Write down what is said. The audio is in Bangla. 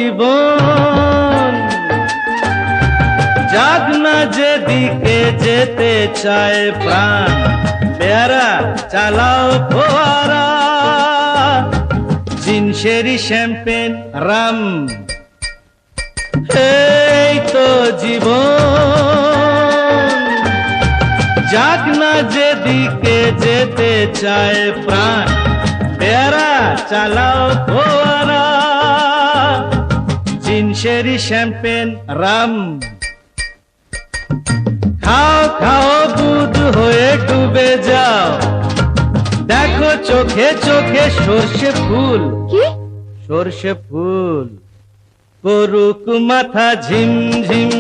জীবন, যাক না যেদিকে যেতে চায় প্রাণ, পেয়ারা চালাও ফোয়ারা, জিনসেরি শ্যাম্পেন রাম, এই তো জীবন, যাক না যেদিকে যেতে চায় প্রাণ, পেয়ারা চালাও ফোয়ারা, জিনসেরি শ্যাম্পেন রাম। খাও খাও দুধ হয়ে ডুবে যাও, দেখো চোখে চোখে সর্ষে ফুল, কি? সর্ষে ফুল, করুক মাথা ঝিম ঝিম